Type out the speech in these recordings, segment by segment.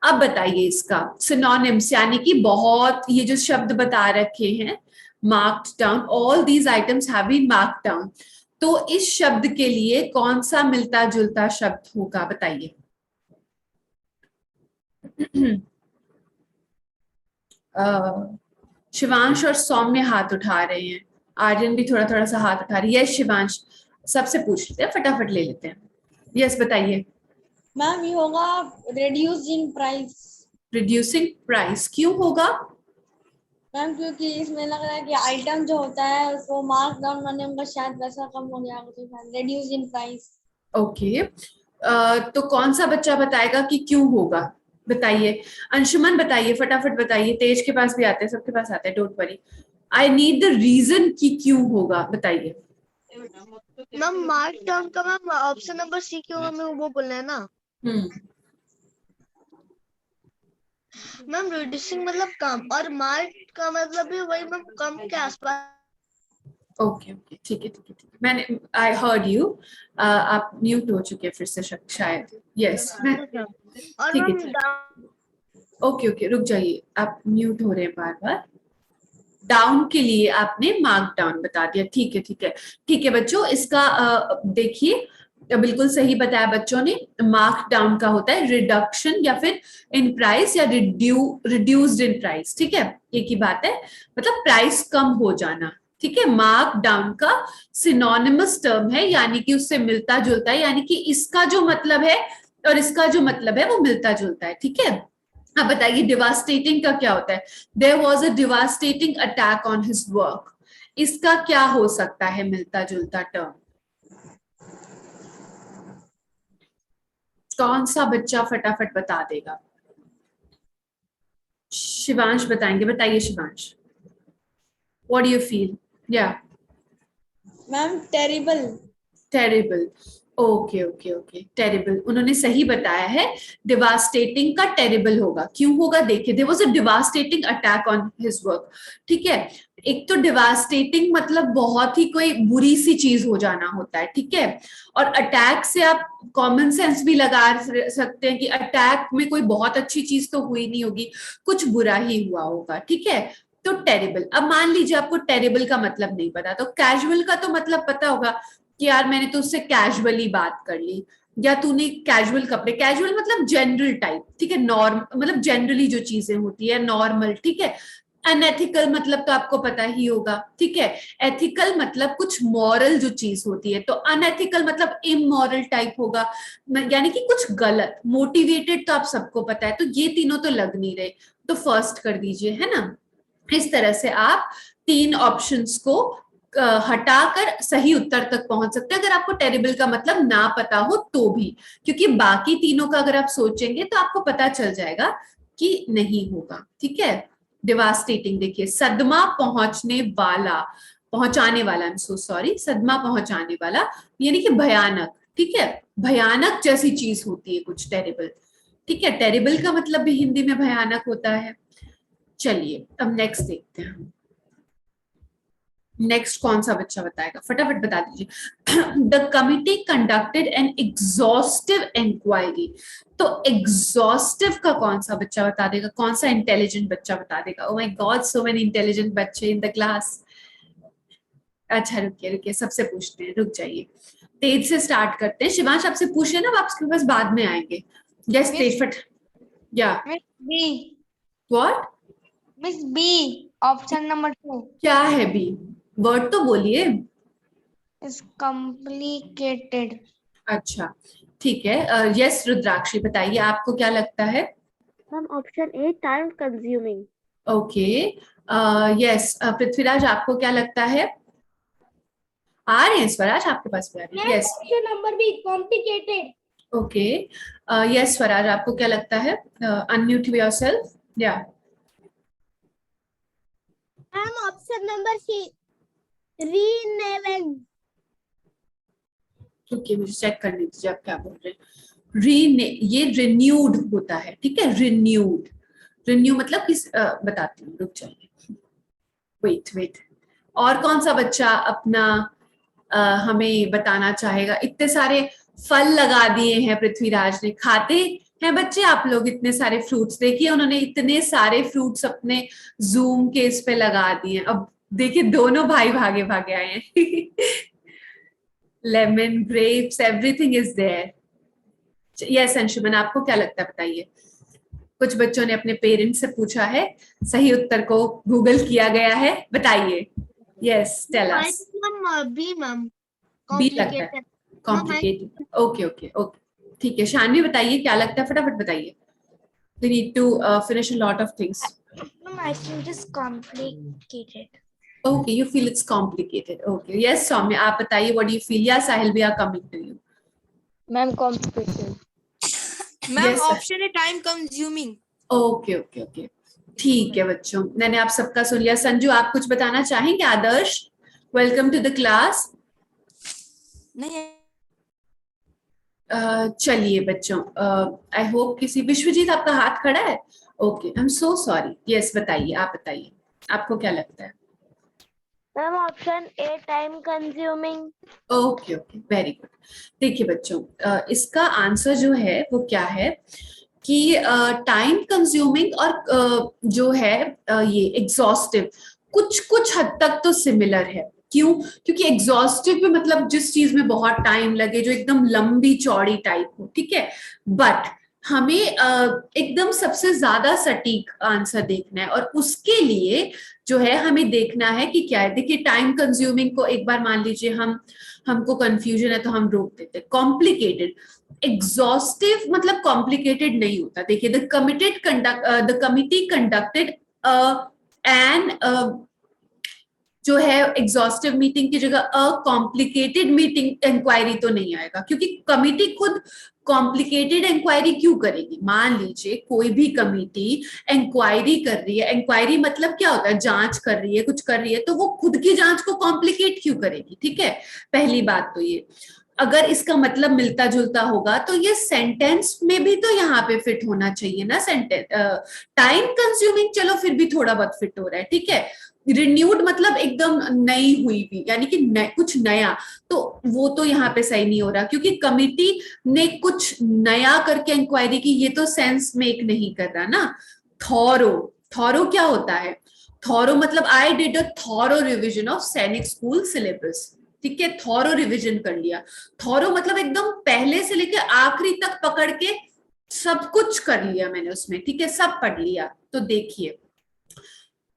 अब बताइए इसका सिनोनिम्स, यानी कि बहुत ये जो शब्द बता रखे हैं marked down, all these items have been marked down, तो इस शब्द के लिए कौन सा मिलता जुलता शब्द होगा बताइए। शिवांश और सौम्य हाथ उठा रहे हैं, आर्यन भी थोड़ा थोड़ा सा हाथ उठा रही है। यस शिवांश, सबसे पूछ लेते हैं, फटाफट ले लेते हैं। यस बताइए। मैम ये होगा reduce in price. Reducing price क्यों होगा? मैम क्योंकि इसमें लग रहा है कि आइटम जो होता है उसको मार्क डाउन करने में शायद पैसा कम हो गया, तो शायद रिड्यूस इन प्राइस। ओके, तो कौन सा बच्चा बताएगा कि क्यों होगा? बताइए। अंशुमन बताइए, फटाफट बताइए, तेज के पास भी आते हैं, सबके पास आते हैं, don't worry. I need the reason कि क्यों होगा, बताइए। मैम मार्क डाउन का मैम ऑप्शन नंबर सी क्यों हमें वो बोलना है ना। मैम रिड्यूसिंग मतलब कम और मार्क का मतलब भी वही मैम कम के आसपास। ओके ओके, ठीक है ठीक है ठीक है, मैंने आई हर्ड यू। आप म्यूट हो चुके हैं फिर से शायद। यस और ठीक है मैम ठीक है, ओके ओके, रुक जाइए, आप म्यूट हो रहे हैं बार बार। डाउन के लिए आपने मार्क डाउन बता दिया, ठीक है ठीक है ठीक है बच्चों, इसका देखिए बिल्कुल सही बताया बच्चों ने। मार्क डाउन का होता है रिडक्शन या फिर इन प्राइस या रिड्यूस्ड इन प्राइस, ठीक है, एक ही बात है, मतलब प्राइस कम हो जाना, ठीक है। मार्क डाउन का सिनोनिमस टर्म है, यानी कि उससे मिलता जुलता है, यानी कि इसका जो मतलब है और इसका जो मतलब है वो मिलता जुलता है, ठीक है। अब बताइए डिवास्टेटिंग का क्या होता है? There was a devastating attack on his work, इसका क्या हो सकता है मिलता जुलता टर्म? कौन सा बच्चा फटाफट बता देगा? शिवांश बताएंगे, बताइए Shivansh, what do you feel? या ma'am terrible. Terrible, okay okay okay, terrible उन्होंने सही बताया है। डिवास्टेटिंग का टेरिबल होगा, क्यों होगा देखिए, there was a devastating attack on his work, ठीक है। एक तो डिवास्टेटिंग मतलब बहुत ही कोई बुरी सी चीज हो जाना होता है, ठीक है, और अटैक से आप कॉमन सेंस भी लगा सकते हैं कि अटैक में कोई बहुत अच्छी चीज तो हुई नहीं होगी, कुछ बुरा ही हुआ होगा, ठीक है। तो टेरिबल, अब मान लीजिए आपको टेरिबल का मतलब नहीं पता, तो कैजुअल का तो मतलब पता होगा कि यार मैंने तो उससे कैजुअली बात कर ली, या तूने कैजुअल कपड़े, कैजुअल मतलब जनरल टाइप, ठीक है, नॉर्म मतलब जनरली जो चीजें होती है नॉर्मल, ठीक है। अनएथिकल मतलब तो आपको पता ही होगा, ठीक है। एथिकल मतलब कुछ मॉरल जो चीज होती है, तो अनएथिकल मतलब इमोरल टाइप होगा, यानी कि कुछ गलत। मोटिवेटेड तो आप सबको पता है, तो ये तीनों तो लग नहीं रहे, तो फर्स्ट कर दीजिए, है ना। इस तरह से आप तीन ऑप्शंस को हटाकर सही उत्तर तक पहुंच सकते हैं, अगर आपको टेरिबल का मतलब ना पता हो तो भी, क्योंकि बाकी तीनों का अगर आप सोचेंगे तो आपको पता चल जाएगा कि नहीं होगा, ठीक है। डिवास्टेटिंग देखिए, सदमा पहुंचने वाला, पहुंचाने वाला, आई एम सो सॉरी, सदमा पहुंचाने वाला यानी कि भयानक, ठीक है, भयानक जैसी चीज होती है कुछ टेरिबल, ठीक है। टेरिबल का मतलब भी हिंदी में भयानक होता है। चलिए अब नेक्स्ट देखते हैं, नेक्स्ट कौन सा बच्चा बताएगा, फटाफट बता दीजिए। The committee conducted an exhaustive inquiry, तो एग्जॉस्टिव का कौन सा बच्चा बता देगा, कौन सा इंटेलिजेंट बच्चा बता देगा? Oh my God, so many intelligent बच्चे इन द क्लास। अच्छा रुकिए रुकिए, सबसे पूछते हैं, रुक जाइए, तेज से स्टार्ट करते हैं। शिवांश आपसे पूछ लेना, आपके पास बाद में आएंगे। यस तेज फट, या miss B. What? Miss B, option number 2 क्या है बी? वर्ड तो बोलिए। Is complicated. अच्छा ठीक है, यस रुद्राक्षी बताइए, आपको क्या लगता है? Ma'am option A time consuming. Okay, yes Prithviraj आपको क्या लगता है? आ रहे हैं स्वराज, आपके पास भी आ रही है, yes. Option number be complicated. Okay, yes Swaraj आपको क्या लगता है? अनम्यूट योरसेल्फ, या मैम ऑप्शन नंबर सी रीनेवेंट। रुकिए मुझे चेक करने दीजिए आप क्या बोल रहे हैं। रीने, ये रिन्यूड होता है, ठीक है, रिन्यूड, रिन्यू मतलब किस बताती हूँ, रुक जाइए, वेट वेट। और कौन सा बच्चा अपना हमें बताना चाहेगा? इतने सारे फल लगा दिए हैं पृथ्वीराज ने, खाते हैं बच्चे आप लोग इतने सारे फ्रूट्स देखिए, उन्होंने इतने सारे फ्रूट्स अपने जूम के इस पे लगा दिए। अब देखिए दोनों भाई भागे भागे आए हैं। Lemon, grapes, everything is there. Yes Anshuman, आपको क्या लगता है बताइए? कुछ बच्चों ने अपने पेरेंट्स से पूछा है, सही उत्तर को गूगल किया गया है, बताइए। Yes tell I us. Think B ma'am, B लगता है, complicated. Complicated. Okay okay okay, ठीक है। शानवी बताइए क्या लगता है, फटाफट बताइए। We need to finish a lot of things. Ma'am I think it's complicated. Okay, you feel it's complicated. Okay. Yes, Soumya, आप बताइए what do you feel? Yeah, Sahil, we are coming to you. Ma'am complicated. Ma'am Yes, sir. Option है time consuming. Okay, okay, okay. ठीक है बच्चों, मैंने आप सबका सुन लिया। संजू आप कुछ बताना चाहेंगे? आदर्श, वेलकम टू द क्लास। नहीं चलिए बच्चों, आई होप किसी, विश्वजीत आपका हाथ खड़ा है? Okay, I am so sorry. Yes बताइए, आप बताइए आपको क्या लगता है? Ma'am option A time consuming. Okay okay, very good. देखिए बच्चों, इसका आंसर जो है वो क्या है कि टाइम कंज्यूमिंग और जो है ये एग्जॉस्टिव कुछ कुछ हद तक तो सिमिलर है। क्यों? क्योंकि एग्जॉस्टिव में मतलब जिस चीज में बहुत टाइम लगे, जो एकदम लंबी चौड़ी टाइप हो, ठीक है। बट हमें एकदम सबसे ज्यादा सटीक आंसर देखना है, और उसके लिए जो है हमें देखना है कि क्या है। देखिए टाइम कंज्यूमिंग को एक बार मान लीजिए हमको कंफ्यूजन है तो हम रोक देते। कॉम्प्लिकेटेड, एग्जॉस्टिव मतलब कॉम्प्लिकेटेड नहीं होता। देखिए द कमिटी कंडक्टेड एन जो है एग्जॉस्टिव मीटिंग की जगह अ कॉम्प्लिकेटेड मीटिंग इंक्वायरी तो नहीं आएगा, क्योंकि कमिटी खुद कॉम्प्लिकेटेड इंक्वायरी क्यों करेगी? मान लीजिए कोई भी कमिटी इंक्वायरी कर रही है, इंक्वायरी मतलब क्या होता है? जांच कर रही है, कुछ कर रही है, तो वो खुद की जांच को कॉम्प्लिकेट क्यों करेगी? ठीक है, पहली बात तो ये। अगर इसका मतलब मिलता जुलता होगा तो ये सेंटेंस में भी तो यहाँ पे फिट होना चाहिए ना। सेंटेंस टाइम कंज्यूमिंग चलो फिर भी थोड़ा बहुत फिट हो रहा है, ठीक है। रिन्यूड मतलब एकदम नई हुई भी, यानी कि कुछ नया, तो वो तो यहाँ पे सही नहीं हो रहा, क्योंकि कमिटी ने कुछ नया करके इंक्वायरी की, ये तो सेंस मेक नहीं कर रहा ना। थॉरो, थॉरो क्या होता है? थॉरो मतलब I did a thorough revision of सैनिक स्कूल सिलेबस, ठीक है। थॉरो रिविजन कर लिया। थॉरो मतलब एकदम पहले से लेके आखिरी तक पकड़ के सब कुछ कर लिया मैंने उसमें, ठीक है, सब पढ़ लिया। तो देखिए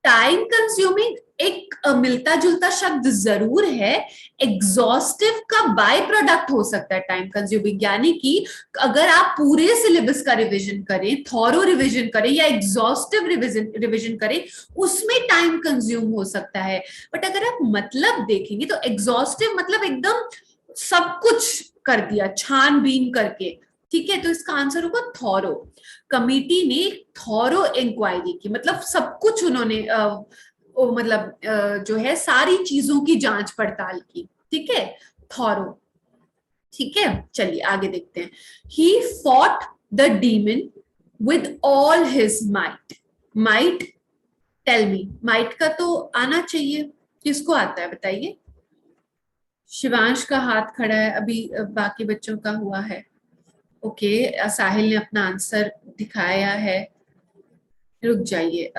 टाइम कंज्यूमिंग एक मिलता जुलता शब्द जरूर है, एग्जॉस्टिव का बाय प्रोडक्ट हो सकता है टाइम कंज्यूमिंग। यानी कि अगर आप पूरे सिलेबस का रिवीजन करें, थॉरो रिवीजन करें या एग्जॉस्टिव रिवीजन करें, उसमें टाइम कंज्यूम हो सकता है। बट अगर आप मतलब देखेंगे तो एग्जॉस्टिव मतलब एकदम सब कुछ कर दिया छानबीन करके, ठीक है। तो इसका आंसर होगा थॉरो। कमिटी ने थॉरो इंक्वायरी की, मतलब सब कुछ उन्होंने जो है सारी चीजों की जांच पड़ताल की, ठीक है, थॉरो। ठीक है, चलिए आगे देखते हैं। He fought the demon with all his might. Might, tell me, might का तो आना चाहिए, किसको आता है बताइए? शिवांश का हाथ खड़ा है, अभी बाकी बच्चों का हुआ है। ओके, साहिल ने अपना आंसर दिखाया है, रुक जाइए।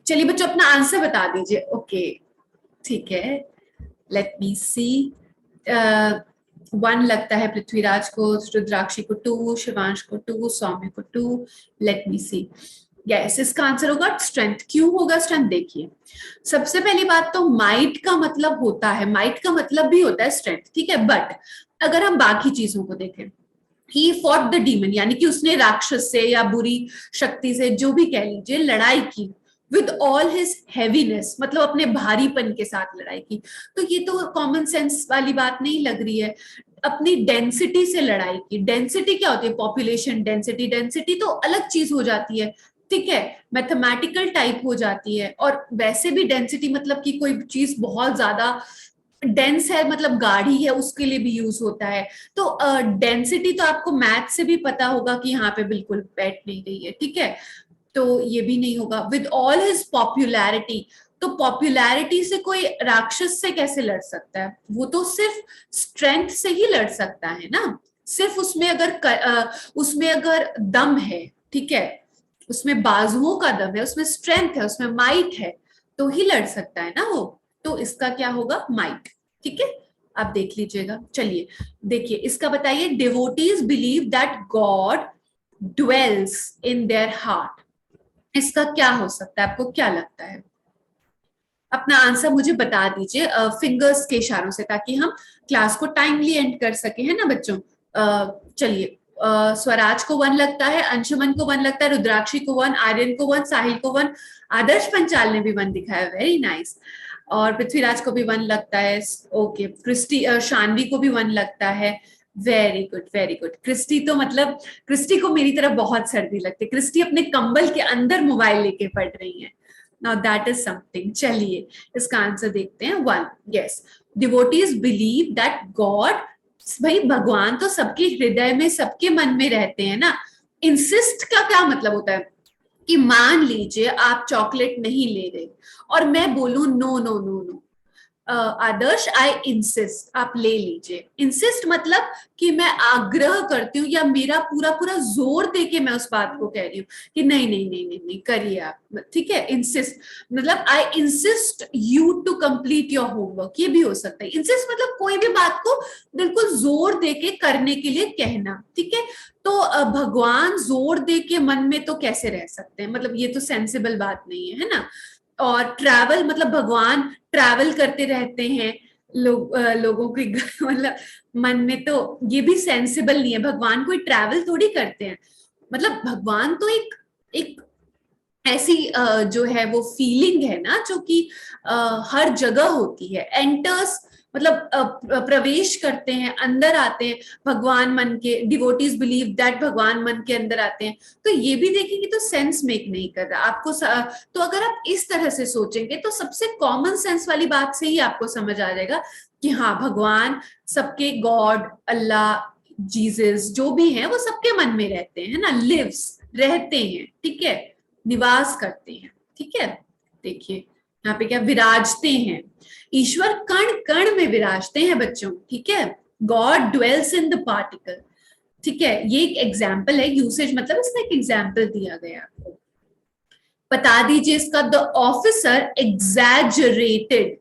चलिए बच्चों अपना आंसर बता दीजिए। ओके ठीक है, लेट मी सी। 1 लगता है पृथ्वीराज को, रुद्राक्षी को 2, शिवांश को 2, सौम्य को 2। लेट मी सी। यस, इसका आंसर होगा स्ट्रेंथ। क्यों होगा स्ट्रेंथ? देखिए सबसे पहली बात तो माइट का मतलब होता है, माइट का मतलब भी होता है स्ट्रेंथ, ठीक है। बट अगर हम बाकी चीजों को देखें, ही फॉट द डीमन यानी कि उसने राक्षस से या बुरी शक्ति से, जो भी कह लीजिए, लड़ाई की। विद ऑल हिज हैवीनेस मतलब अपने भारीपन के साथ लड़ाई की। तो ये तो कॉमन सेंस वाली बात नहीं लग रही है। अपनी डेंसिटी से लड़ाई की। डेंसिटी क्या होती है? Population density. डेंसिटी तो अलग चीज हो जाती है, ठीक है, मैथमेटिकल टाइप हो जाती है। और वैसे भी डेंसिटी मतलब कि कोई चीज बहुत ज्यादा डेंस है, मतलब गाढ़ी है, उसके लिए भी यूज होता है। तो डेंसिटी तो आपको मैथ से भी पता होगा कि यहाँ पे बिल्कुल बैठ नहीं रही है, ठीक है। तो ये भी नहीं होगा। विद ऑल हिज पॉपुलैरिटी, तो पॉपुलैरिटी से कोई राक्षस से कैसे लड़ सकता है? वो तो सिर्फ स्ट्रेंथ से ही लड़ सकता है ना। सिर्फ उसमें अगर दम है, ठीक है, उसमें बाजुओं का दम है, उसमें स्ट्रेंथ है, उसमें माइट है, तो ही लड़ सकता है ना वो। तो इसका क्या होगा? माइट। ठीक है, आप देख लीजिएगा। चलिए देखिए इसका बताइए, devotees believe that God dwells in their heart. इसका क्या हो सकता है? आपको क्या लगता है? अपना आंसर मुझे बता दीजिए फिंगर्स के इशारों से, ताकि हम क्लास को टाइमली एंड कर सके, है ना बच्चों। चलिए स्वराज को 1 लगता है, अंशुमन को 1 लगता है, रुद्राक्षी को 1, आर्यन को 1, साहिल को 1, आदर्श पंचाल ने भी 1 दिखाया, वेरी नाइस। और पृथ्वीराज को भी 1 लगता है। ओके, क्रिस्टी शानवी को भी 1 लगता है, very good very good. Christy तो मतलब क्रिस्टी को मेरी तरह बहुत सर्दी लगती है, क्रिस्टी अपने कंबल के अंदर मोबाइल लेके पढ़ रही है। Now that is something. चलिए इसका आंसर देखते हैं। 1, yes, devotees believe that God, भाई भगवान तो सबके हृदय में, सबके मन में रहते हैं ना। इंसिस्ट का क्या मतलब होता है? कि मान लीजिए आप चॉकलेट नहीं ले रहे और मैं बोलूं no no no no, Adarsh I insist, आप ले लीजिए। इंसिस्ट मतलब कि मैं आग्रह करती हूँ, या मेरा पूरा पूरा जोर दे के मैं उस बात को कह रही हूँ कि नहीं नहीं नहीं नहीं नहीं करिए आप, ठीक है। इंसिस्ट मतलब I insist you to complete your homework, ये भी हो सकता है। इंसिस्ट मतलब कोई भी बात को बिल्कुल जोर दे के करने के लिए कहना, ठीक है। तो भगवान जोर दे के मन में तो कैसे रह सकते हैं? मतलब ये तो सेंसिबल बात नहीं है ना। और ट्रैवल मतलब भगवान ट्रैवल करते रहते हैं लोगों के मतलब मन में, तो ये भी सेंसिबल नहीं है। भगवान कोई ट्रैवल थोड़ी करते हैं। मतलब भगवान तो एक ऐसी जो है वो फीलिंग है ना, जो कि हर जगह होती है। एंटर्स मतलब प्रवेश करते हैं, अंदर आते हैं भगवान मन के। डिवोटीज बिलीव दैट भगवान मन के अंदर आते हैं। तो ये भी देखेंगे तो सेंस मेक नहीं कर रहा आपको। तो अगर आप इस तरह से सोचेंगे तो सबसे कॉमन सेंस वाली बात से ही आपको समझ आ जाएगा कि हाँ, भगवान सबके, गॉड, अल्लाह, जीसस जो भी हैं वो सबके मन में रहते हैं, है ना। लिव्स रहते हैं, ठीक है, निवास करते हैं, ठीक है। देखिए यहाँ पे क्या, विराजते हैं। ईश्वर कण कण में विराजते हैं बच्चों, ठीक है। God dwells in the particle, ठीक है। ये एक एग्जाम्पल है, यूसेज मतलब इसका एक एग्जाम्पल दिया गया आपको। बता दीजिए इसका। द ऑफिसर एग्जैजरेटेड,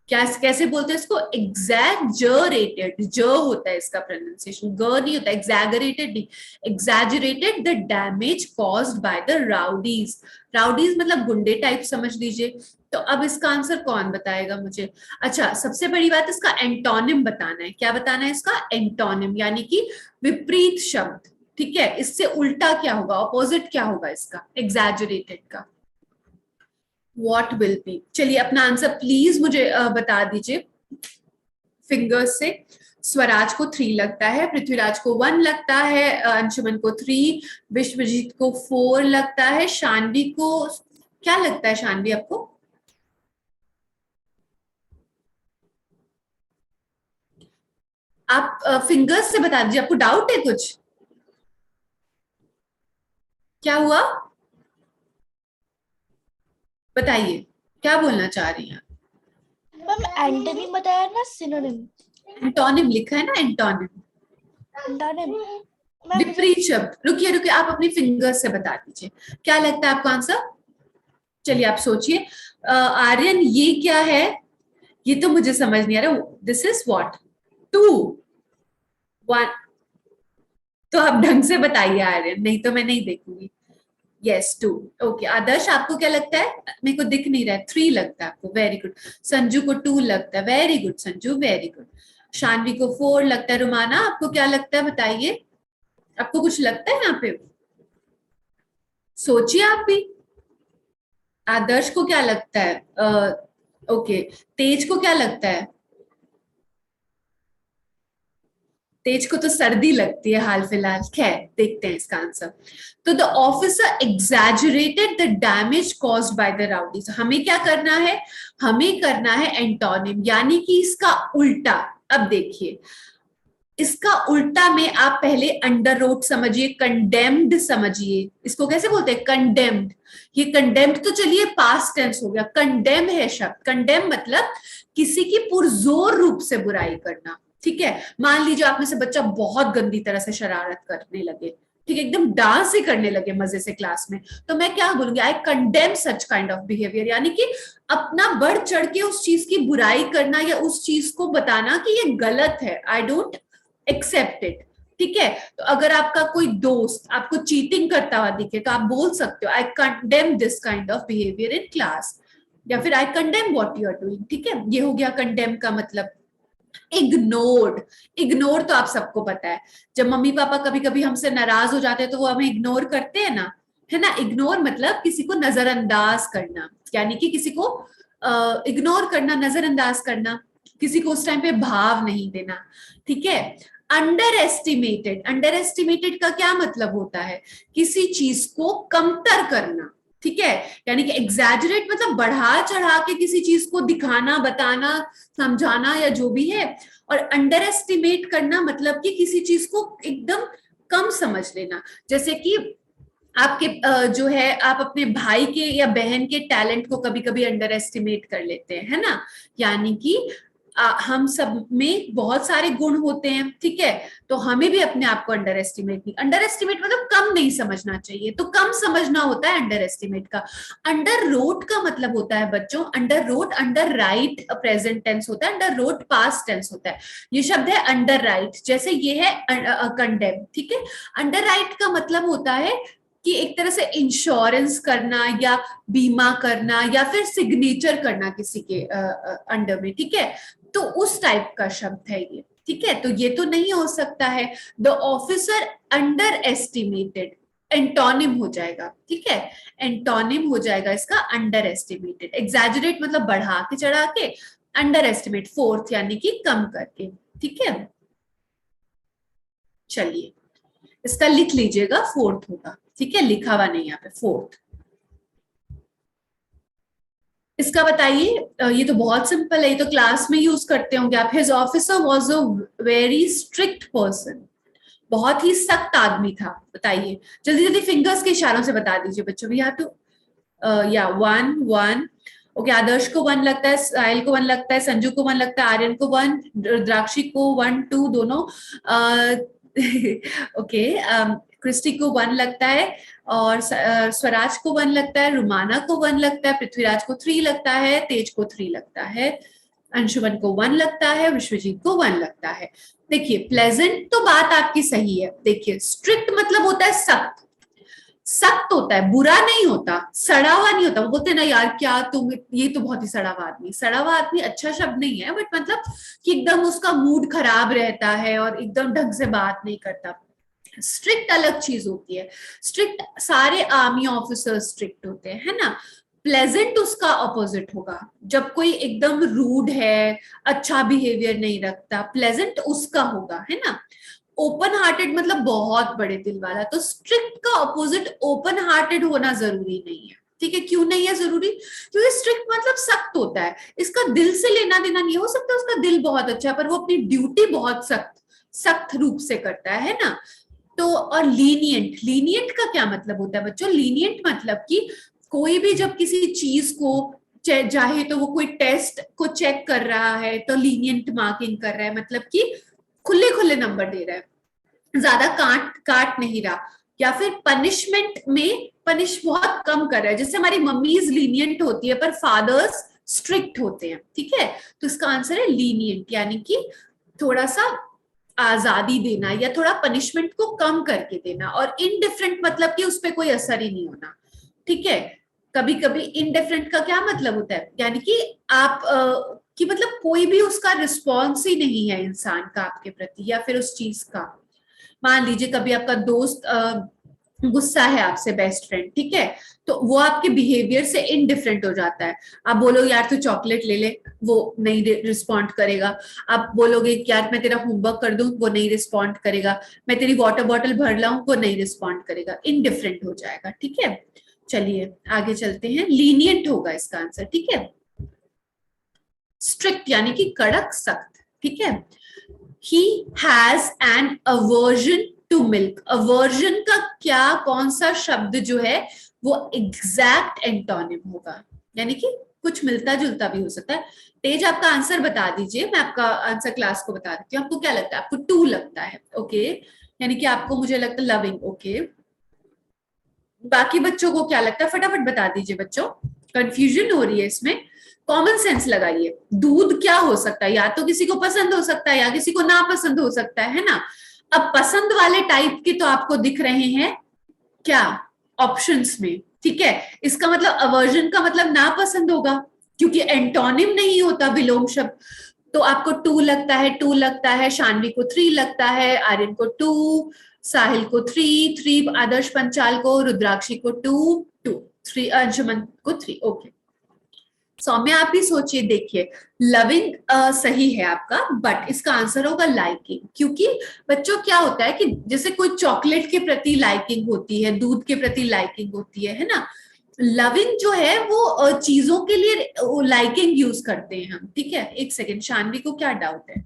क्या कैसे बोलते हैं इसको? एग्जैजरेटेड, ज होता है इसका प्रोनाउंसिएशन, ग नहीं होता। एग्जैगरेटेड नहीं, exaggerated the damage caused by the rowdies. Rowdies मतलब गुंडे टाइप समझ लीजिए। तो अब इसका आंसर कौन बताएगा मुझे? अच्छा, सबसे बड़ी बात इसका एंटोनिम बताना है। क्या बताना है इसका? एंटोनिम, यानी कि विपरीत शब्द, ठीक है। इससे उल्टा क्या होगा, ऑपोजिट क्या होगा इसका, एग्जैजरेटेड का? What will be? चलिए अपना आंसर प्लीज मुझे बता दीजिए फिंगर्स से। स्वराज को 3 लगता है, पृथ्वीराज को 1 लगता है, अंशुमन को 3, विश्वजीत को 4 लगता है, शानवी को क्या लगता है? शानवी आपको? आप फिंगर्स से बता दीजिए, आपको डाउट है कुछ? क्या हुआ बताइए, क्या बोलना चाह रही हैं? मैम एंटोनिम बताया ना, सिनोनिम? एंटोनिम लिखा है ना, एंटोनिम एंटोनिम विपरीत शब्द। रुकिए रुकिए, आप अपनी फिंगर्स से बता दीजिए क्या लगता है आपको आंसर। चलिए आप सोचिए। आर्यन ये क्या है? ये तो मुझे समझ नहीं आ रहा। This is what? 2, 1। तो आप ढंग से बताइए आर्यन, नहीं तो मैं नहीं देखूंगी। यस 2। ओके, आदर्श आपको क्या लगता है? मेरे को दिख नहीं रहा है। 3 लगता है आपको, वेरी गुड। संजू को 2 लगता है, very good Sanju, very good. Shanvi को 4 लगता है। रुमाना आपको क्या लगता है बताइए? आपको कुछ लगता है यहाँ पे? सोचिए आप भी। आदर्श को क्या लगता है? ओके, तेज को क्या लगता है? तेज को तो सर्दी लगती है हाल फिलहाल। खैर देखते हैं इसका आंसर। तो the officer exaggerated the damage caused by the rowdies. हमें क्या करना है? हमें करना है एंटोनिम, यानी कि इसका उल्टा। अब देखिए इसका उल्टा में आप पहले अंडर रोड समझिए, कंडेम्ड समझिए। इसको कैसे बोलते हैं? कंडेम्ड। ये कंडेम्ड तो चलिए पास्ट टेंस हो गया। कंडेम है शब्द। कंडेम मतलब किसी की पुरजोर रूप से बुराई करना, ठीक है, मान लीजिए आप में से बच्चा बहुत गंदी तरह से शरारत करने लगे, ठीक है, एकदम डांस ही करने लगे मजे से क्लास में, तो मैं क्या बोलूंगी, आई condemn such kind of behaviour, यानी कि अपना बढ़ चढ़ के उस चीज की बुराई करना या उस चीज को बताना कि ये गलत है, आई डोंट एक्सेप्ट इट। ठीक है, तो अगर आपका कोई दोस्त आपको चीटिंग करता हुआ दिखे तो आप बोल सकते हो I condemn this kind of behaviour in class, या फिर I condemn what you are doing. ठीक है, ये हो गया कंडेम का मतलब। इग्नोर्ड, इग्नोर तो आप सबको पता है, जब मम्मी पापा कभी कभी हमसे नाराज हो जाते हैं तो वो हमें इग्नोर करते हैं ना, है ना। इग्नोर मतलब किसी को नजरअंदाज करना, यानी कि किसी को इग्नोर करना, नजरअंदाज करना, किसी को उस टाइम पे भाव नहीं देना। ठीक है, अंडर एस्टिमेटेड, अंडर एस्टिमेटेड का क्या मतलब होता है, किसी चीज को कमतर करना। ठीक है, यानी कि एग्जैजरेट मतलब बढ़ा चढ़ा के किसी चीज को दिखाना, बताना, समझाना या जो भी है, और अंडर एस्टिमेट करना मतलब कि किसी चीज को एकदम कम समझ लेना। जैसे कि आपके जो है आप अपने भाई के या बहन के टैलेंट को कभी कभी अंडर एस्टिमेट कर लेते हैं, है ना। यानी कि हम सब में बहुत सारे गुण होते हैं, ठीक है, तो हमें भी अपने आप को अंडर एस्टिमेट नहीं, अंडर एस्टिमेट मतलब कम नहीं समझना चाहिए, तो कम समझना होता है अंडर एस्टिमेट का। अंडर रोट का मतलब होता है बच्चों, underwrote, underwrite present tense होता है, अंडर रोट पास्ट टेंस होता है। ये शब्द है अंडर राइट, जैसे ये है कंडेम। ठीक है, अंडर राइट का मतलब होता है कि एक तरह से इंश्योरेंस करना या बीमा करना या फिर सिग्नेचर करना किसी के अंडर में। ठीक है, तो उस टाइप का शब्द है ये। ठीक है, तो ये तो नहीं हो सकता है, the officer under estimated, antonym हो जाएगा। ठीक है, एंटोनिम हो जाएगा इसका अंडर एस्टिमेटेड। एग्जैजरेट मतलब बढ़ा के चढ़ा के, अंडर एस्टिमेट फोर्थ यानी कि कम करके। ठीक है, चलिए इसका लिख लीजिएगा, फोर्थ होगा। ठीक है, लिखा हुआ नहीं यहाँ पे, फोर्थ। इसका बताइए, ये तो बहुत सिंपल है, ये तो क्लास में यूज करते होंगे आप। His officer was a very strict person, बहुत ही सख्त आदमी था। बताइए जल्दी जल्दी, फिंगर्स के इशारों से बता दीजिए बच्चों। वी हैव टू या 1 1। ओके, आदर्श को 1 लगता है, साहिल को 1 लगता है, संजू को 1 लगता है, आर्यन को 1, रुद्राक्षी को 1 2 दोनों, ओके, क्रिस्टी को 1 लगता है, और स्वराज को 1 लगता है, रुमाना को 1 लगता है, पृथ्वीराज को 3 लगता है, तेज को 3 लगता है, अंशुमन को 1 लगता है, विश्वजीत को 1 लगता है। देखिए प्लेजेंट तो बात आपकी सही है। देखिए स्ट्रिक्ट मतलब होता है सख्त, सख्त होता है, बुरा नहीं होता, सड़ा हुआ नहीं होता। वो बोलते ना यार क्या तुम, ये तो बहुत ही सड़ा हुआ आदमी। सड़ा हुआ आदमी अच्छा शब्द नहीं है, बट मतलब कि एकदम उसका मूड खराब रहता है और एकदम ढंग से बात नहीं करता। स्ट्रिक्ट अलग चीज होती है, स्ट्रिक्ट सारे आर्मी ऑफिसर स्ट्रिक्ट होते हैं, है ना। प्लेजेंट उसका ऑपोजिट होगा, जब कोई एकदम रूड है, अच्छा बिहेवियर नहीं रखता, प्लेजेंट उसका होगा, है ना। ओपन हार्टेड मतलब बहुत बड़े दिल वाला, तो स्ट्रिक्ट का ऑपोजिट ओपन हार्टेड होना जरूरी नहीं है। ठीक है, क्यों नहीं है जरूरी, क्योंकि स्ट्रिक्ट मतलब सख्त होता है, इसका दिल से लेना देना नहीं। हो सकता है उसका दिल बहुत अच्छा है पर वो अपनी ड्यूटी बहुत सख्त रूप से करता है ना। तो और लीनियंट, लीनियंट का क्या मतलब होता है बच्चों, लीनियंट मतलब कि कोई भी जब किसी चीज को चाहे तो वो कोई टेस्ट को चेक कर रहा है तो लीनियंट मार्किंग कर रहा है, मतलब कि खुले खुले नंबर दे रहा है, ज्यादा काट नहीं रहा, या फिर पनिशमेंट में पनिश बहुत कम कर रहा है। जैसे हमारी मम्मीज लीनियंट होती है पर फादर्स स्ट्रिक्ट होते हैं। ठीक है, तो इसका आंसर है लीनियंट, यानी कि थोड़ा सा आजादी देना या थोड़ा पनिशमेंट को कम करके देना। और इनडिफरेंट मतलब कि उस पर कोई असर ही नहीं होना। ठीक है, कभी कभी इनडिफरेंट का क्या मतलब होता है, यानी कि आप कि मतलब कोई भी उसका रिस्पॉन्स ही नहीं है इंसान का आपके प्रति या फिर उस चीज का। मान लीजिए कभी आपका दोस्त गुस्सा है आपसे, बेस्ट फ्रेंड, ठीक है, तो वो आपके बिहेवियर से इनडिफरेंट हो जाता है। आप बोलो यार तू चॉकलेट ले ले, वो नहीं रिस्पॉन्ड करेगा। आप बोलोगे यार मैं तेरा होमवर्क कर दूं, वो नहीं रिस्पॉन्ड करेगा। मैं तेरी वाटर बॉटल भर लाऊं, वो नहीं रिस्पॉन्ड करेगा, इनडिफरेंट हो जाएगा। ठीक है, चलिए आगे चलते हैं। लीनियंट होगा इसका आंसर। ठीक है, स्ट्रिक्ट यानी कि कड़क, सख्त। ठीक है, he has an aversion to milk। aversion का कौन सा शब्द जो है वो एग्जैक्ट एंटोनिम होगा, यानी कि कुछ मिलता जुलता भी हो सकता है। तेज आपका आंसर बता दीजिए, मैं आपका आंसर क्लास को बता देती हूँ। आपको क्या लगता है? आपको टू लगता है, ओके, यानी कि आपको मुझे लगता है लविंग, ओके। बाकी बच्चों को क्या लगता है फटाफट बता दीजिए बच्चों, कंफ्यूजन हो रही है इसमें, कॉमन सेंस लगाइए। दूध क्या हो सकता है? या तो किसी को पसंद हो सकता है या किसी को नापसंद हो सकता है ना। अब पसंद वाले टाइप के तो आपको दिख रहे हैं क्या ऑप्शंस में, ठीक है। इसका मतलब अवर्जन का मतलब नापसंद होगा, क्योंकि एंटोनिम नहीं होता विलोम शब्द। तो आपको टू लगता है, टू लगता है, शानवी को थ्री लगता है, आर्यन को टू, साहिल को थ्री, थ्री आदर्श पंचाल को, रुद्राक्षी को टू, टू, थ्री अंशुमन को थ्री, ओके। सौम्य आप ही सोचिए, देखिए लविंग सही है आपका, बट इसका आंसर होगा लाइकिंग। क्योंकि बच्चों क्या होता है कि जैसे कोई चॉकलेट के प्रति लाइकिंग होती है, दूध के प्रति लाइकिंग होती है ना। लविंग जो है वो चीजों के लिए लाइकिंग यूज करते हैं हम, ठीक है। एक सेकेंड, शानवी को क्या डाउट है?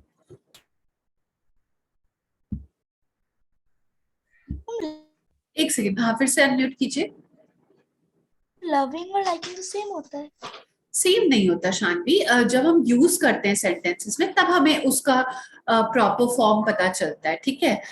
एक सेकेंड, हाँ फिर से अनम्यूट कीजिए। लविंग और लाइकिंग तो सेम होता है। सेम नहीं होता शानवी, जब हम यूज करते हैं सेंटेंसेस में तब हमें उसका प्रॉपर फॉर्म पता चलता है, ठीक है।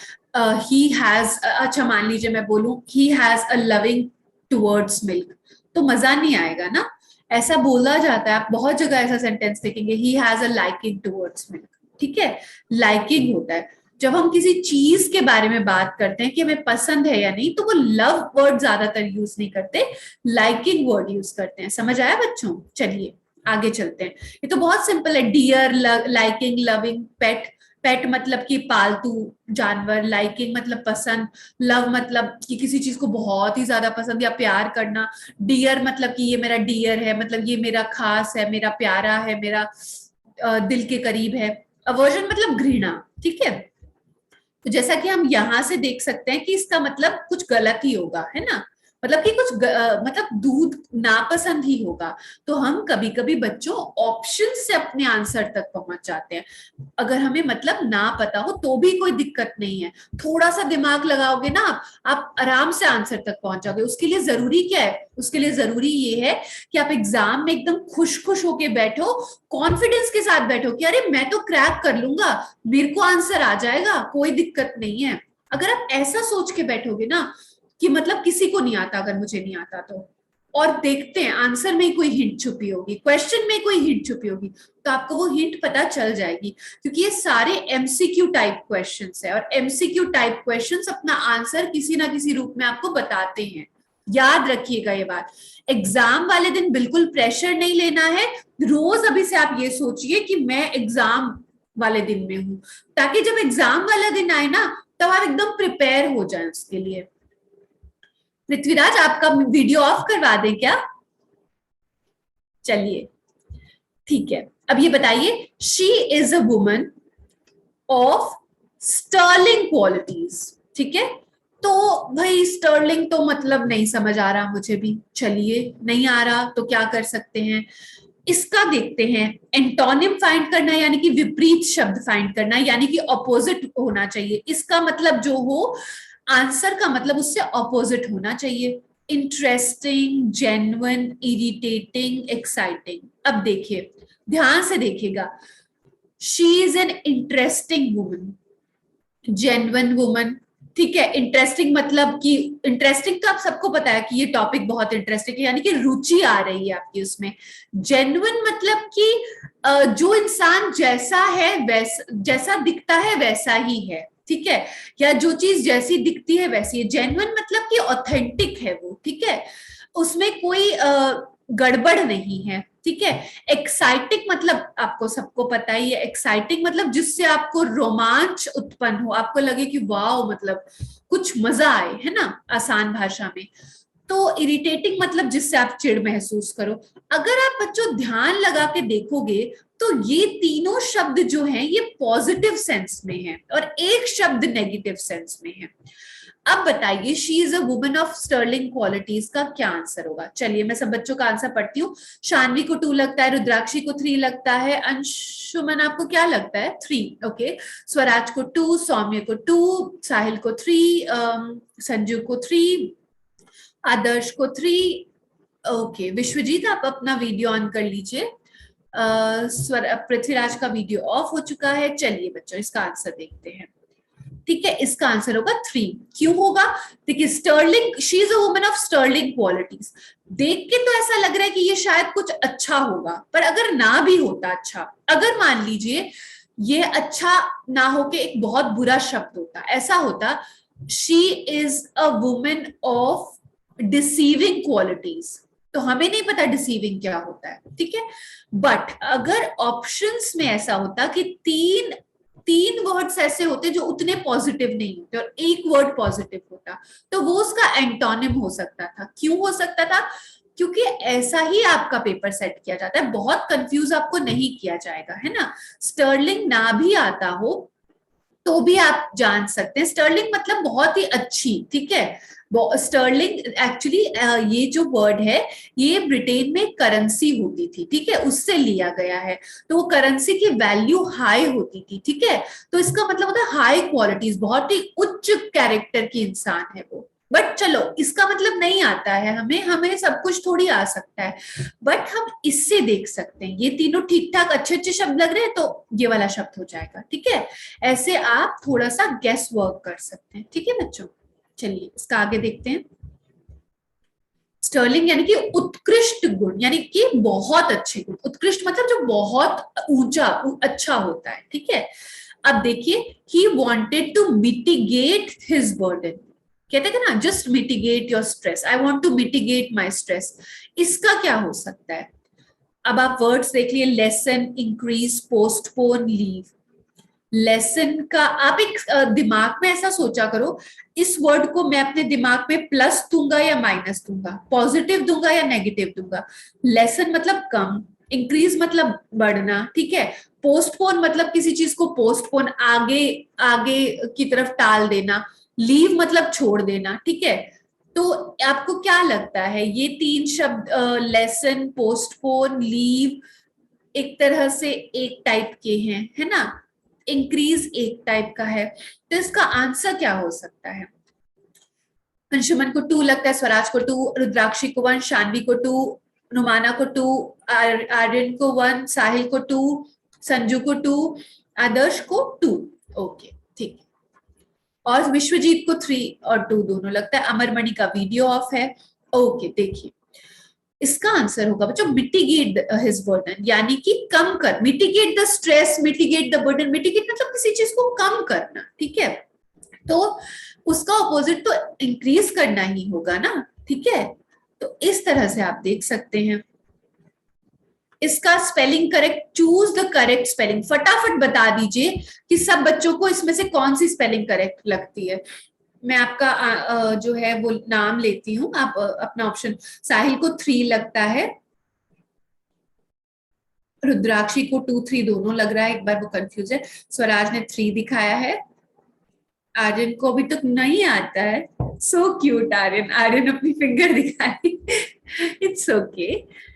ही हैज, अच्छा मान लीजिए मैं बोलूं he has a loving towards milk, तो मजा नहीं आएगा ना। ऐसा बोला जाता है, आप बहुत जगह ऐसा सेंटेंस देखेंगे, he has a liking towards milk, ठीक है। लाइकिंग होता है जब हम किसी चीज के बारे में बात करते हैं कि हमें पसंद है या नहीं, तो वो लव वर्ड ज्यादातर यूज नहीं करते, लाइकिंग वर्ड यूज करते हैं। समझ आया बच्चों? चलिए आगे चलते हैं। ये तो बहुत सिंपल है, डियर, लाइकिंग, लविंग, पेट। पेट मतलब कि पालतू जानवर, लाइकिंग मतलब पसंद, लव मतलब कि किसी चीज को बहुत ही ज्यादा पसंद या प्यार करना, डियर मतलब कि ये मेरा डियर है, मतलब ये मेरा खास है, मेरा प्यारा है, मेरा दिल के करीब है। अवर्जन मतलब घृणा, ठीक है। तो जैसा कि हम यहां से देख सकते हैं कि इसका मतलब कुछ गलत ही होगा, है ना। मतलब कि कुछ मतलब दूध नापसंद ही होगा। तो हम कभी कभी बच्चों ऑप्शन से अपने आंसर तक पहुंच जाते हैं। अगर हमें मतलब ना पता हो तो भी कोई दिक्कत नहीं है, थोड़ा सा दिमाग लगाओगे ना आप आराम से आंसर तक पहुंच जाओगे। उसके लिए जरूरी क्या है? उसके लिए जरूरी ये है कि आप एग्जाम में एकदम खुश खुश होके बैठो, कॉन्फिडेंस के साथ बैठो कि अरे मैं तो क्रैक कर लूंगा, मेरे को आंसर आ जाएगा, कोई दिक्कत नहीं है। अगर आप ऐसा सोच के बैठोगे ना कि मतलब किसी को नहीं आता, अगर मुझे नहीं आता तो, और देखते हैं आंसर में कोई हिंट छुपी होगी, क्वेश्चन में कोई हिंट छुपी होगी, तो आपको वो हिंट पता चल जाएगी। क्योंकि ये सारे एमसीक्यू टाइप क्वेश्चंस है, और एमसीक्यू टाइप क्वेश्चंस अपना आंसर किसी ना किसी रूप में आपको बताते हैं। याद रखिएगा ये बात। एग्जाम वाले दिन बिल्कुल प्रेशर नहीं लेना है। रोज अभी से आप ये सोचिए कि मैं एग्जाम वाले दिन में हूं, ताकि जब एग्जाम वाला दिन आए ना तब आप एकदम प्रिपेयर हो जाए उसके लिए। पृथ्वीराज आपका वीडियो ऑफ करवा दें क्या? चलिए ठीक है, अब ये बताइए, she is a woman of sterling qualities, ठीक है। तो भाई स्टर्लिंग तो मतलब नहीं समझ आ रहा मुझे भी, चलिए नहीं आ रहा तो क्या कर सकते हैं, इसका देखते हैं। एंटोनिम फाइंड करना यानी कि विपरीत शब्द फाइंड करना, यानी कि ऑपोजिट होना चाहिए। इसका मतलब जो हो, आंसर का मतलब उससे ऑपोजिट होना चाहिए। Interesting, genuine, irritating, exciting. अब देखिए ध्यान से देखिएगा, she is an interesting woman, genuine woman, ठीक है। इंटरेस्टिंग मतलब कि इंटरेस्टिंग तो आप सबको पता है कि ये टॉपिक बहुत इंटरेस्टिंग है, यानी कि रुचि आ रही है आपकी उसमें। जेन्युइन मतलब कि जो इंसान जैसा है वैसा, जैसा दिखता है वैसा ही है, ठीक है, या जो चीज जैसी दिखती है वैसी है। जेन्युइन मतलब कि ऑथेंटिक है वो, ठीक है, उसमें कोई गड़बड़ नहीं है, ठीक है। एक्साइटिंग मतलब आपको सबको पता ही है, एक्साइटिंग मतलब जिससे आपको रोमांच उत्पन्न हो, आपको लगे कि वाओ मतलब कुछ मजा आए, है ना, आसान भाषा में। तो इरिटेटिंग मतलब जिससे आप चिढ़ महसूस करो। अगर आप बच्चों ध्यान लगा के देखोगे तो ये तीनों शब्द जो हैं ये पॉजिटिव सेंस में है और एक शब्द नेगेटिव सेंस में है। अब बताइए, she is a woman of sterling qualities का क्या आंसर होगा? चलिए मैं सब बच्चों का आंसर पढ़ती हूँ। शानवी को 2 लगता है, रुद्राक्षी को 3 लगता है, अंशुमन आपको क्या लगता है? 3, ओके। स्वराज को 2, सौम्य को 2, साहिल को 3, संजू को 3, आदर्श को 3, ओके विश्वजीत, आप अपना वीडियो ऑन कर लीजिए। पृथ्वीराज का वीडियो ऑफ हो चुका है। चलिए बच्चों, इसका आंसर देखते हैं। ठीक है, इसका आंसर होगा 3। क्यों होगा? देखिए, sterling, she is a woman of sterling qualities. देख के तो ऐसा लग रहा है कि ये शायद कुछ अच्छा होगा, पर अगर ना भी होता अच्छा, अगर मान लीजिए ये अच्छा ना होके एक बहुत बुरा शब्द होता, ऐसा होता she is a woman of deceiving qualities, तो हमें नहीं पता डिसीविंग क्या होता है। ठीक है, बट अगर ऑप्शंस में ऐसा होता कि तीन वर्ड्स ऐसे होते जो उतने पॉजिटिव नहीं होते और एक वर्ड पॉजिटिव होता, तो वो उसका एंटोनिम हो सकता था। क्यों हो सकता था? क्योंकि ऐसा ही आपका पेपर सेट किया जाता है, बहुत कंफ्यूज आपको नहीं किया जाएगा, है ना। स्टर्लिंग ना भी आता हो तो भी आप जान सकते हैं, स्टर्लिंग मतलब बहुत ही अच्छी। ठीक है, स्टर्लिंग एक्चुअली ये जो वर्ड है ये ब्रिटेन में करेंसी होती थी। ठीक है, उससे लिया गया है, तो वो करेंसी की वैल्यू हाई होती थी। ठीक है, तो इसका मतलब होता है हाई क्वालिटीज, बहुत ही उच्च कैरेक्टर की इंसान है वो। बट चलो, इसका मतलब नहीं आता है हमें, हमें सब कुछ थोड़ी आ सकता है, बट हम इससे देख सकते हैं। ये तीनों ठीक ठाक अच्छे अच्छे शब्द लग रहे हैं, तो ये वाला शब्द हो जाएगा। ठीक है, ऐसे आप थोड़ा सा गेस वर्क कर सकते हैं। ठीक है बच्चों, चलिए इसका आगे देखते हैं। स्टर्लिंग यानी कि उत्कृष्ट गुण, यानी कि बहुत अच्छे गुण। उत्कृष्ट मतलब जो बहुत ऊंचा अच्छा होता है। ठीक है, अब देखिए, he wanted to mitigate his burden. कहते हैं ना, just mitigate your stress, I want to mitigate my stress. इसका क्या हो सकता है? अब आप वर्ड्स देख लिए, lesson, increase, postpone, leave. Lesson का आप एक दिमाग में ऐसा सोचा करो, इस वर्ड को मैं अपने दिमाग में प्लस दूंगा या माइनस दूंगा, पॉजिटिव दूंगा या नेगेटिव दूंगा। लेसन मतलब कम, इंक्रीज मतलब बढ़ना। ठीक है, पोस्टपोन मतलब किसी चीज को पोस्टपोन, आगे आगे की तरफ टाल देना। लीव मतलब छोड़ देना। ठीक है, तो आपको क्या लगता है ये तीन शब्द, लेसन, पोस्टपोन, लीव, एक तरह से एक टाइप के हैं, है ना। इंक्रीज एक टाइप का है, तो इसका आंसर क्या हो सकता है? अंशुमन को 2 लगता है, स्वराज को 2, रुद्राक्षी को 1, शानवी को 2, नुमाना को 2, आर्यन को 1, साहिल को 2, संजू को 2, आदर्श को 2। ओके ठीक, और विश्वजीत को 3 और 2 दोनों लगता है। अमरमणि का वीडियो ऑफ है। ओके देखिए, इसका आंसर होगा बच्चों मिटिगेट हिज बर्डन, यानी कि कम कर, mitigate the stress, mitigate the burden. Mitigate मतलब किसी चीज को कम करना। ठीक है, तो उसका ऑपोजिट तो इंक्रीज करना ही होगा ना। ठीक है, तो इस तरह से आप देख सकते हैं। इसका spelling correct, choose the correct spelling. फटाफट बता दीजिए कि सब बच्चों को इसमें से कौन सी स्पेलिंग करेक्ट लगती है। मैं आपका जो है वो नाम लेती हूँ, आप अपना ऑप्शन। साहिल को 3 लगता है, रुद्राक्षी को 2, 3 दोनों लग रहा है, एक बार वो कंफ्यूज है। स्वराज ने 3 दिखाया है, आर्यन को अभी तक नहीं आता है। सो क्यूट आर्यन, आर्यन अपनी फिंगर दिखाई। It's okay.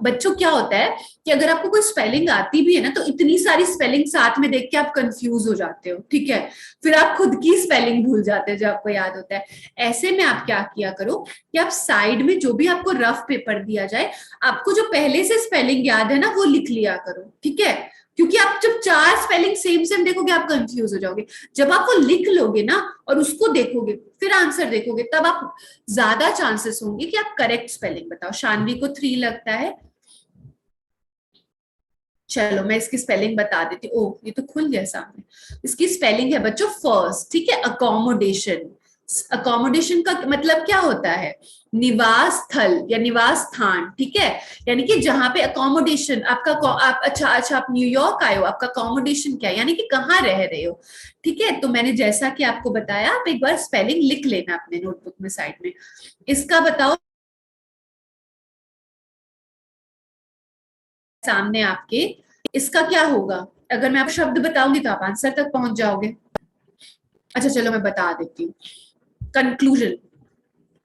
बच्चों क्या होता है कि अगर आपको कोई स्पेलिंग आती भी है ना, तो इतनी सारी स्पेलिंग साथ में देख के आप कंफ्यूज हो जाते हो। ठीक है, फिर आप खुद की स्पेलिंग भूल जाते हो जो आपको याद होता है। ऐसे में आप क्या किया करो कि आप साइड में जो भी आपको रफ पेपर दिया जाए, आपको जो पहले से स्पेलिंग याद है ना, वो लिख लिया करो। ठीक है, क्योंकि आप जब 4 स्पेलिंग सेम सेम देखोगे आप कंफ्यूज हो जाओगे। जब आप वो लिख लोगे ना और उसको देखोगे, फिर आंसर देखोगे, तब आप ज्यादा चांसेस होंगे कि आप करेक्ट स्पेलिंग बताओ। शानवी को 3 लगता है। चलो मैं इसकी स्पेलिंग बता देती हूँ। ओह, ये तो खुल गया सामने। इसकी स्पेलिंग है बच्चों फर्स्ट। ठीक है, अकोमोडेशन। अकोमोडेशन का मतलब क्या होता है? निवास स्थल या निवास स्थान। ठीक है, यानी कि जहां पे अकोमोडेशन आपका आप अच्छा आप न्यूयॉर्क आए हो, आपका अकोमोडेशन क्या है, यानी कि कहाँ रह रहे हो। ठीक है, तो मैंने जैसा कि आपको बताया, आप एक बार स्पेलिंग लिख लेना अपने नोटबुक में साइड में। इसका बताओ सामने आपके, इसका क्या होगा? अगर मैं आप शब्द बताऊंगी तो आप आंसर तक पहुंच जाओगे। अच्छा चलो मैं बता देती हूँ। कंक्लूजन,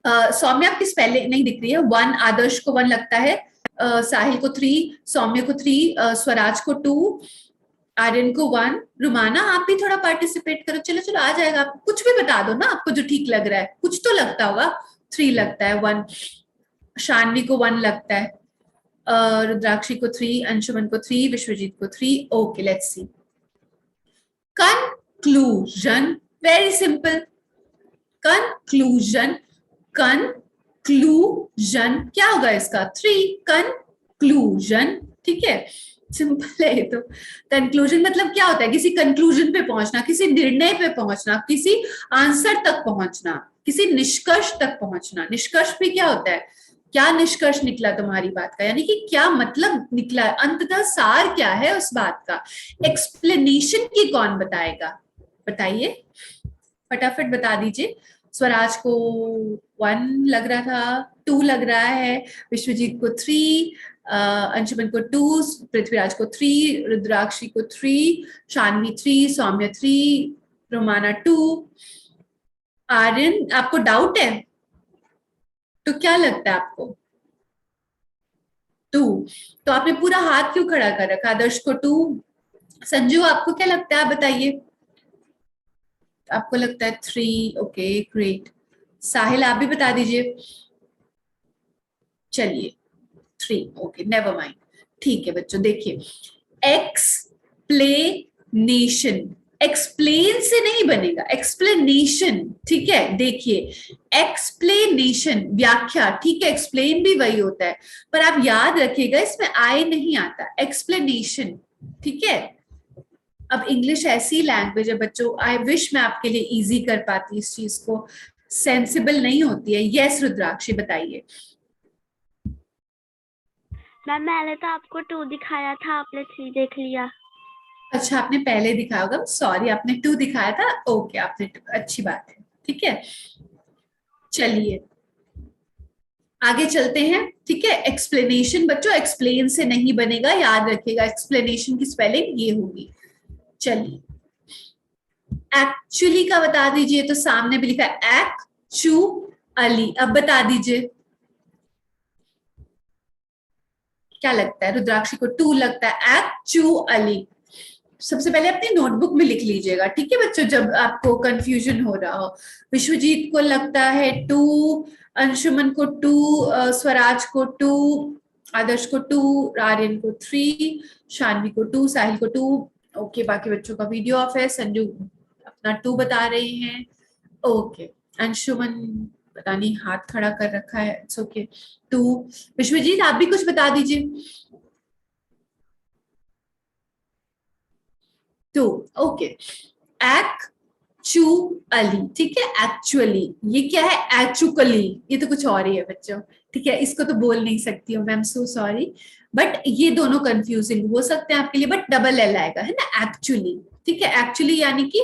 सौम्य आपकी स्पेलिंग नहीं दिख रही है। 1, आदर्श को 1 लगता है, साहिल को 3, सौम्य को 3, स्वराज को 2, आर्यन को 1। रुमाना आप भी थोड़ा पार्टिसिपेट करो। चलो चलो आ जाएगा, आप कुछ भी बता दो ना, आपको जो ठीक लग रहा है। कुछ तो लगता होगा। 3 लगता है, 1। शान्वी को 1 लगता है, रुद्राक्षी को 3, अंशुमन को 3, विश्वजीत को 3. Okay, let's see. Conclusion, very simple. Conclusion, conclusion क्या होगा इसका? 3. कंक्लूजन, ठीक है, सिंपल है ये तो. कंक्लूजन मतलब क्या होता है? किसी कंक्लूजन पे पहुंचना, किसी निर्णय पे पहुंचना, किसी आंसर तक पहुंचना, किसी निष्कर्ष तक पहुंचना. निष्कर्ष भी क्या होता है? क्या निष्कर्ष निकला तुम्हारी बात का, यानी कि क्या मतलब निकला, अंततः सार क्या है उस बात का. एक्सप्लेनेशन की कौन बताएगा? बताइए, फटाफट बता दीजिए. स्वराज को 1 लग रहा था, 2 लग रहा है, विश्वजीत को 3, अंशुमन को 2, पृथ्वीराज को 3, रुद्राक्षी को 3, शान्वी 3, सौम्य 3, रोमाना 2. आर्यन, आपको डाउट है तो क्या लगता है आपको? 2. तो आपने पूरा हाथ क्यों खड़ा कर रखा? आदर्श को 2. संजू, आपको क्या लगता है, आप बताइए. आपको लगता है 3. Okay, great. साहिल, आप भी बता दीजिए. चलिए 3. Okay, never mind. ठीक है बच्चों, देखिए, एक्सप्लेनेशन, एक्सप्लेन से नहीं बनेगा, एक्सप्लेनेशन, ठीक है. देखिए, एक्सप्लेनेशन व्याख्या, ठीक है, एक्सप्लेन भी वही होता है, पर आप याद रखिएगा इसमें आई नहीं आता, एक्सप्लेनेशन, ठीक है. अब इंग्लिश ऐसी लैंग्वेज है बच्चों, आई विश मैं आपके लिए इजी कर पाती इस चीज को, सेंसिबल नहीं होती है. यस रुद्राक्षी, बताइए. मैम मैंने तो आपको 2 दिखाया था, आपने 3 देख लिया. अच्छा, आपने पहले दिखाया होगा, सॉरी, आपने 2 दिखाया था. ओके, आपने 2, अच्छी बात है, ठीक है. चलिए आगे चलते हैं, ठीक है. एक्सप्लेनेशन बच्चों, एक्सप्लेन से नहीं बनेगा, याद रखिएगा. एक्सप्लेनेशन की स्पेलिंग ये होगी. चलिए, एक्चुअली का बता दीजिए. तो सामने भी लिखा है एक्चुअली. अब बता दीजिए क्या लगता है? रुद्राक्षी को 2 लगता है. एक्चुअली सबसे पहले अपनी नोटबुक में लिख लीजिएगा, ठीक है बच्चों, जब आपको कंफ्यूजन हो रहा हो. विश्वजीत को लगता है 2, अंशुमन को 2, स्वराज को 2, आदर्श को 2, आर्यन को 3, शान्वी को 2, साहिल को 2. ओके, बाकी बच्चों का वीडियो ऑफ है. संजू अपना 2 बता रहे हैं. ओके, अंशुमन पता नहीं हाथ खड़ा कर रखा है. It's okay, 2. विश्वजीत, आप भी कुछ बता दीजिए. 2. ओके, एक्चुअली, ठीक है. एक्चुअली ये क्या है? एक्चुअली, ये तो कुछ और ही है बच्चों, ठीक है. इसको तो बोल नहीं सकती हूँ, मैम सो सॉरी, बट ये दोनों कंफ्यूजिंग हो सकते हैं आपके लिए, बट डबल एल आएगा, है ना. एक्चुअली, ठीक है. एक्चुअली यानी कि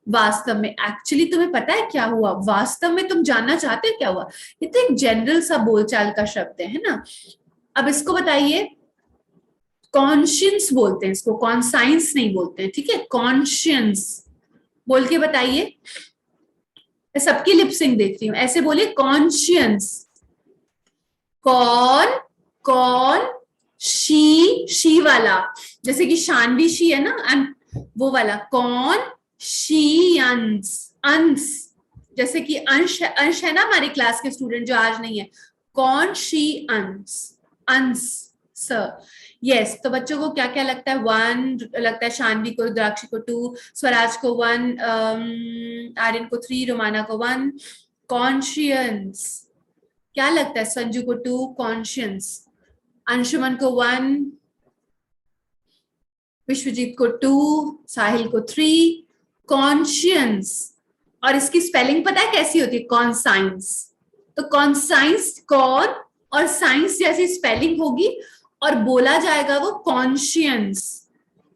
वास्तव में. एक्चुअली तुम्हें पता है क्या हुआ? वास्तव में तुम जानना चाहते हो क्या हुआ? ये तो एक जनरल सा बोलचाल का शब्द है ना. अब इसको बताइए. कॉन्शियंस बोलते हैं इसको, कॉन्साइंस नहीं बोलते हैं, ठीक है. कॉन्शियंस बोल के बताइए. मैं सबकी लिपसिंग देख रही हूँ, ऐसे बोलिए. कॉन्शियंस. कौन शी वाला, जैसे कि शान्वी शी है ना, एंड वो वाला कॉन्शियंस. अंश, जैसे कि अंश है ना हमारी क्लास के स्टूडेंट जो आज नहीं है. कॉन्शियंस, अंश, सर. यस, तो बच्चों को क्या क्या लगता है? 1 लगता है शान्वी को, रुद्राक्षी को 2, स्वराज को 1, आर्यन को 3, रोमाना को 1. कॉन्शियंस क्या लगता है? संजू को 2, कॉन्शियंस. अंशुमन को 1, विश्वजीत को 2, साहिल को 3. कॉन्शियंस. और इसकी स्पेलिंग पता है कैसी होती है? कॉन्साइंस. तो कॉन्साइंस, कॉन और साइंस जैसी स्पेलिंग होगी और बोला जाएगा वो कॉन्शियंस.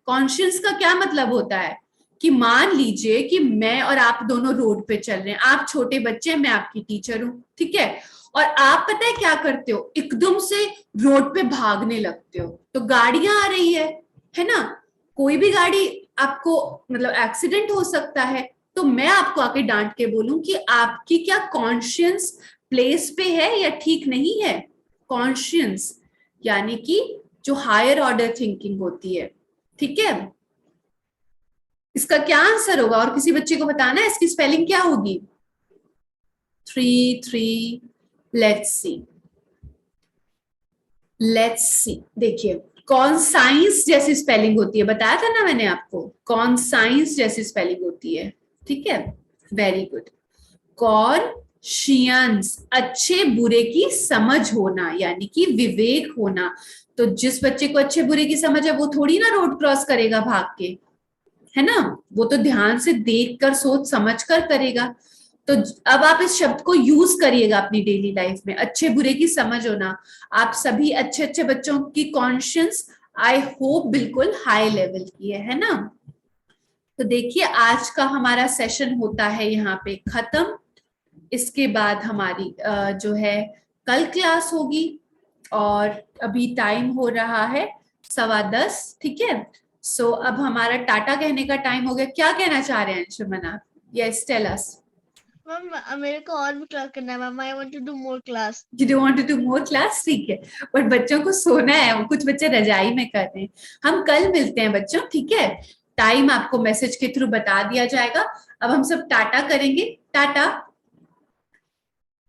कॉन्शियंस का क्या मतलब होता है? कि मान लीजिए कि मैं और आप दोनों रोड पे चल रहे हैं, आप छोटे बच्चे हैं, मैं आपकी टीचर हूं, ठीक है. और आप पता है क्या करते हो? एकदम से रोड पे भागने लगते हो, तो गाड़ियां आ रही है ना. कोई भी गाड़ी, आपको मतलब एक्सीडेंट हो सकता है, तो मैं आपको आके डांट के बोलूं कि आपकी क्या कॉन्शियंस प्लेस पे है या ठीक नहीं है. कॉन्शियंस यानी कि जो हायर ऑर्डर थिंकिंग होती है, ठीक है. इसका क्या आंसर होगा? और किसी बच्चे को बताना है इसकी स्पेलिंग क्या होगी? 3. Let's see. लेट्स सी, देखिए कॉन्साइंस जैसी स्पेलिंग होती है, बताया था ना मैंने आपको, कॉन्साइंस जैसी स्पेलिंग होती है, ठीक है, वेरी गुड। कॉन्शियंस, अच्छे बुरे की समझ होना, यानी कि विवेक होना। तो जिस बच्चे को अच्छे बुरे की समझ है वो थोड़ी ना रोड क्रॉस करेगा भाग के, है ना, वो तो ध्यान से देख कर सोच समझ कर करेगा। तो अब आप इस शब्द को यूज करिएगा अपनी डेली लाइफ में, अच्छे बुरे की समझ होना। आप सभी अच्छे अच्छे बच्चों की कॉन्शियंस आई होप बिल्कुल हाई लेवल की है ना। तो देखिए आज का हमारा सेशन होता है यहाँ पे खत्म। इसके बाद हमारी जो है कल क्लास होगी, और अभी टाइम हो रहा है 10:15, ठीक है। सो अब हमारा टाटा कहने का टाइम हो गया। क्या कहना चाह रहे हैं अंशुमन आप? Yes, tell us. मैम मेरे को और भी क्लास करना है ma'am, I want to do more class. You do want to do more class, ठीक है, बट बच्चों को सोना है, कुछ बच्चे रजाई में कर रहे हैं। हम कल मिलते हैं बच्चों, ठीक है, टाइम आपको मैसेज के थ्रू बता दिया जाएगा। अब हम सब टाटा करेंगे, टाटा।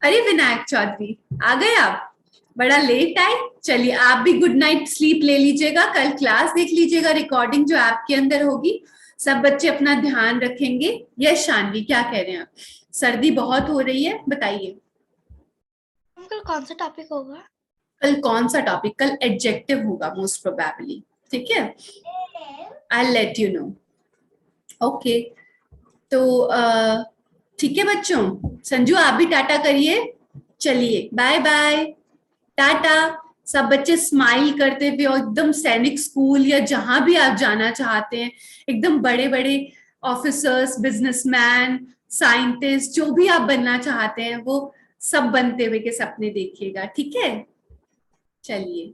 अरे विनायक चौधरी आ गए आप, बड़ा लेट आए। चलिए आप भी गुड नाइट स्लीप ले लीजिएगा, कल क्लास देख लीजिएगा, रिकॉर्डिंग जो ऐप के अंदर होगी। सब बच्चे अपना ध्यान रखेंगे। यस शानवी, क्या कह रहे हैं आप? सर्दी बहुत हो रही है, बताइए। कल कौन सा टॉपिक होगा? कल कौन सा टॉपिक? कल एडजेक्टिव होगा मोस्ट प्रोबेबली, ठीक है, I let you know. Okay, तो ठीक है बच्चों, संजू आप भी टाटा करिए। चलिए बाय बाय, टाटा। सब बच्चे स्माइल करते हुए, और एकदम सैनिक स्कूल या जहां भी आप जाना चाहते हैं, एकदम बड़े बड़े ऑफिसर्स, बिजनेसमैन, साइंटिस्ट, जो भी आप बनना चाहते हैं वो सब बनते हुए के सपने देखिएगा, ठीक है। चलिए